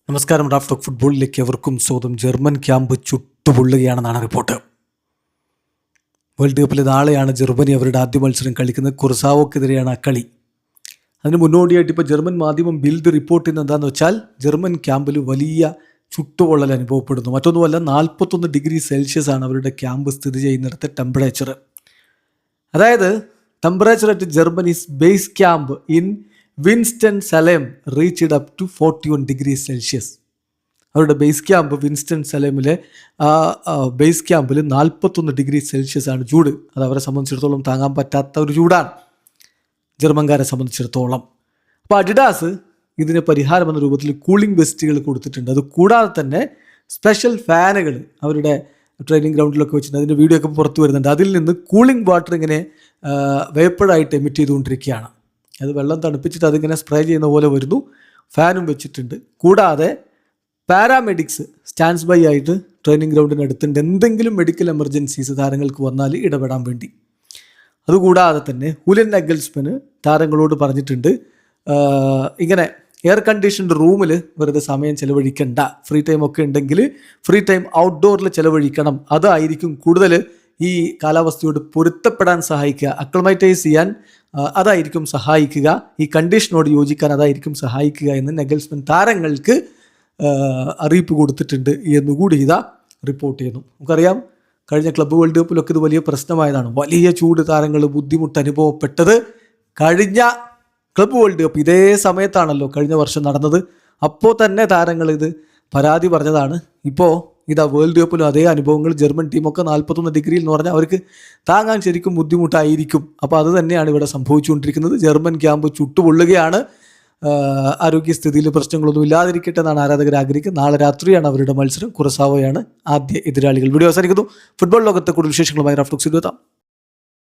നമസ്കാരം. Raf talk ഫുട്ബോളിലേക്ക് എവർക്കും സ്വാഗതം. ജർമ്മൻ ക്യാമ്പ് ചുട്ടുപൊള്ളുകയാണെന്നാണ് റിപ്പോർട്ട്. വേൾഡ് കപ്പിൽ നാളെയാണ് ജർമ്മനി അവരുടെ ആദ്യ മത്സരം കളിക്കുന്നത്. കുർസാവോക്കെതിരെയാണ് ആ കളി. അതിന് മുന്നോടിയായിട്ട് ഇപ്പോൾ ജർമ്മൻ മാധ്യമം ബിൽഡ് റിപ്പോർട്ട് ചെയ്യുന്നത് എന്താണെന്ന് വെച്ചാൽ ജർമ്മൻ ക്യാമ്പിൽ വലിയ ചുട്ടുപൊള്ളൽ അനുഭവപ്പെടുന്നു. മറ്റൊന്നുമല്ല, 41 ഡിഗ്രി സെൽഷ്യസ് ആണ് അവരുടെ ക്യാമ്പ് സ്ഥിതി ചെയ്യുന്നിടത്തെ ടെമ്പറേച്ചർ. അതായത് temperature at Germany's base camp in Winston Salem reached up to 41 degree Celsius. അവരുടെ ബേസ് ക്യാമ്പ് വിൻസ്റ്റൺ സലേമിലെ ബേസ് ക്യാമ്പിൽ 41 ഡിഗ്രി സെൽഷ്യസ് ആണ് ചൂട്. അത് അവരെ സംബന്ധിച്ചിടത്തോളം താങ്ങാൻ പറ്റാത്ത ഒരു ചൂടാണ് ജർമ്മൻകാരെ സംബന്ധിച്ചിടത്തോളം. അപ്പോൾ അഡിഡാസ് ഇതിന് പരിഹാരം എന്ന രൂപത്തിൽ കൂളിംഗ് വെസ്റ്റുകൾ കൊടുത്തിട്ടുണ്ട്. അത് കൂടാതെ തന്നെ സ്പെഷ്യൽ ഫാനുകൾ അവരുടെ ട്രെയിനിങ് ഗ്രൗണ്ടിലൊക്കെ വെച്ചിട്ടുണ്ട്. അതിൻ്റെ വീഡിയോ ഒക്കെ പുറത്തു വരുന്നുണ്ട്. അതിൽ നിന്ന് കൂളിംഗ് വാട്ടർ ഇങ്ങനെ വേപ്പറായിട്ട് എമിറ്റ് ചെയ്തുകൊണ്ടിരിക്കുകയാണ്. അത് വെള്ളം തണുപ്പിച്ചിട്ട് അതിങ്ങനെ സ്പ്രേ ചെയ്യുന്ന പോലെ വരുന്നു. ഫാനും വെച്ചിട്ടുണ്ട്. കൂടാതെ പാരാമെഡിക്സ് സ്റ്റാൻഡ്സ് ബൈ ആയിട്ട് ട്രെയിനിങ് ഗ്രൗണ്ടിനടുത്തുണ്ട്. എന്തെങ്കിലും മെഡിക്കൽ എമർജൻസീസ് താരങ്ങൾക്ക് വന്നാൽ ഇടപെടാൻ വേണ്ടി. അതുകൂടാതെ തന്നെ ഹുലിൻ നഗൽസ്മാൻ താരങ്ങളോട് പറഞ്ഞിട്ടുണ്ട്, ഇങ്ങനെ എയർ കണ്ടീഷൻഡ് റൂമിൽ വെറുതെ സമയം ചിലവഴിക്കണ്ട. ഫ്രീ ടൈം ഒക്കെ ഉണ്ടെങ്കിൽ ഫ്രീ ടൈം ഔട്ട്ഡോറിൽ ചിലവഴിക്കണം. അതായിരിക്കും കൂടുതൽ ഈ കാലാവസ്ഥയോട് പൊരുത്തപ്പെടാൻ സഹായിക്കുക, അക്ലമൈറ്റൈസ് ചെയ്യാൻ അതായിരിക്കും സഹായിക്കുക, ഈ കണ്ടീഷനോട് യോജിക്കാൻ അതായിരിക്കും സഹായിക്കുക എന്ന് നഗൽസ്മാൻ താരങ്ങൾക്ക് അറിയിപ്പ് കൊടുത്തിട്ടുണ്ട് എന്നുകൂടി ഇതാ റിപ്പോർട്ട് ചെയ്യുന്നു. നമുക്കറിയാം, കഴിഞ്ഞ ക്ലബ്ബ് വേൾഡ് കപ്പിലൊക്കെ ഇത് വലിയ പ്രശ്നമായതാണ്. വലിയ ചൂട് താരങ്ങൾ ബുദ്ധിമുട്ട് അനുഭവപ്പെട്ടത് കഴിഞ്ഞ ക്ലബ്ബ് വേൾഡ് കപ്പ് ഇതേ സമയത്താണല്ലോ കഴിഞ്ഞ വർഷം നടന്നത്. അപ്പോൾ തന്നെ താരങ്ങൾ ഇത് പരാതി പറഞ്ഞതാണ്. ഇപ്പോൾ ഇതാ വേൾഡ് കപ്പിലും അതേ അനുഭവങ്ങൾ. ജർമ്മൻ ടീമൊക്കെ 41 ഡിഗ്രിയിൽ എന്ന് പറഞ്ഞാൽ അവർക്ക് താങ്ങാൻ ശരിക്കും ബുദ്ധിമുട്ടായിരിക്കും. അപ്പോൾ അത് തന്നെയാണ് ഇവിടെ സംഭവിച്ചുകൊണ്ടിരിക്കുന്നത്. German camp ചുട്ടുപൊള്ളുകയാണ്. ആരോഗ്യസ്ഥിതിയിൽ പ്രശ്നങ്ങളൊന്നും ഇല്ലാതിരിക്കട്ടെ എന്നാണ് ആരാധകർ ആഗ്രഹിക്കുന്നത്. നാളെ രാത്രിയാണ് അവരുടെ മത്സരം. കുർസാവോയാണ് ആദ്യ എതിരാളികൾ. വീഡിയോ അവസാനിക്കുന്നു. ഫുട്ബോൾ ലോകത്തെ കൂടുതൽ വിശേഷങ്ങളുമായി റാഫ് ടോക്സിൽ എത്താം.